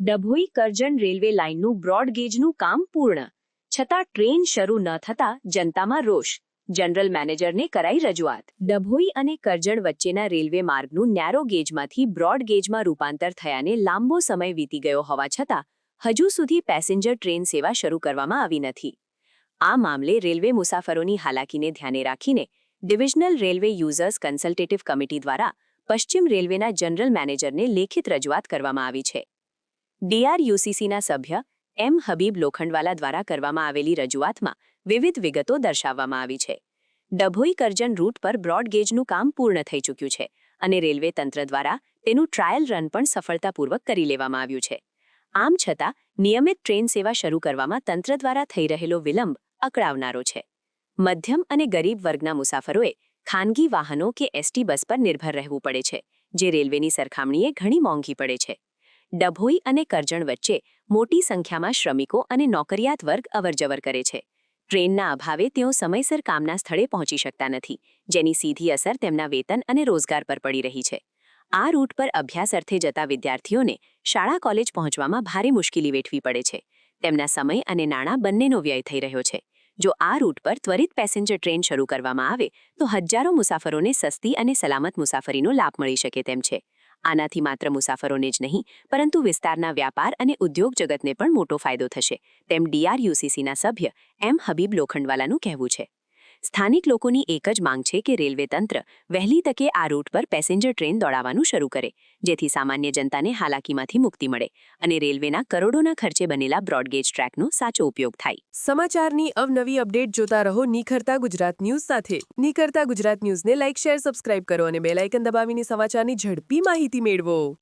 Dabhoi Karjan railway લાઇનનું બ્રોડગેજનું કામ પૂર્ણ, છતાં ટ્રેન શરૂ ન થતા જનતામાં રોષ. જનરલ મેનેજરને કરાઈ રજૂઆત. ડભોઈ અને કરજણ વચ્ચેના રેલવે માર્ગનું નેરો ગેજમાંથી બ્રોડગેજમાં રૂપાંતર થયાને લાંબો સમય વીતી ગયો હોવા છતાં હજુ સુધી પેસેન્જર ટ્રેન સેવા શરૂ કરવામાં આવી નથી. આ મામલે રેલવે મુસાફરોની હાલાકીને ધ્યાને રાખીને divisional railway users consultative committee દ્વારા પશ્ચિમ રેલવેના જનરલ મેનેજરને લેખિત રજૂઆત કરવામાં આવી છે. ડીઆરયુસીસીના સભ્ય એમ હબીબ લોખંડવાલા દ્વારા કરવામાં આવેલી રજૂઆતમાં વિવિધ વિગતો દર્શાવવામાં આવી છે. ડભોઈ કરજણ રૂટ પર બ્રોડગેજનું કામ પૂર્ણ થઈ ચૂક્યું છે અને રેલવે તંત્ર દ્વારા તેનું ટ્રાયલ રન પણ સફળતાપૂર્વક કરી લેવામાં આવ્યું છે. આમ છતાં નિયમિત ટ્રેન સેવા શરૂ કરવામાં તંત્ર દ્વારા થઈ રહેલો વિલંબ અકળાવનારો છે. મધ્યમ અને ગરીબ વર્ગના મુસાફરોએ ખાનગી વાહનો કે એસટી બસ પર નિર્ભર રહેવું પડે છે, જે રેલવેની સરખામણીએ ઘણી મોંઘી પડે છે. ડભોઈ અને કરજણ વચ્ચે મોટી સંખ્યામાં શ્રમિકો અને નોકરિયાત વર્ગ અવરજવર કરે છે. ટ્રેનના અભાવે તેઓ સમયસર કામના સ્થળે પહોંચી શકતા નથી, જેની સીધી અસર તેમના વેતન અને રોજગાર પર પડી રહી છે. આ રૂટ પર અભ્યાસ અર્થે જતા વિદ્યાર્થીઓને શાળા કોલેજ પહોંચવામાં ભારે મુશ્કેલી વેઠવી પડે છે. તેમના સમય અને નાણાં બંનેનો વ્યય થઈ રહ્યો છે. જો આ રૂટ પર ત્વરિત પેસેન્જર ટ્રેન શરૂ કરવામાં આવે તો હજારો મુસાફરોને સસ્તી અને સલામત મુસાફરીનો લાભ મળી શકે તેમ છે. આનાથી માત્ર મુસાફરોને જ નહીં, પરંતુ વિસ્તારના વ્યાપાર અને ઉદ્યોગ જગતને પણ મોટો ફાયદો થશે, તેમ ડીઆરયુસીસીના સભ્ય એમ હબીબ લોખંડવાલાનું કહેવું છે. સ્થાનિક લોકોની એક જ માંગ છે કે રેલવે તંત્ર વહેલી તકે આ રૂટ પર પેસેન્જર ટ્રેન દોડાવવાનું શરૂ કરે, જેથી સામાન્ય જનતાને હાલાકીમાંથી મુક્તિ મળે અને રેલવેના કરોડોના ખર્ચે બનેલા બ્રોડગેજ ટ્રેકનો સાચો ઉપયોગ થાય. સમાચારની અવનવી અપડેટ જોતા રહો નિખરતા ગુજરાત ન્યૂઝ સાથે. નિખરતા ગુજરાત ન્યૂઝને લાઇક, શેર, સબસ્ક્રાઇબ કરો અને બેલ આઇકન દબાવીને સમાચારની ઝડપી માહિતી મેળવો.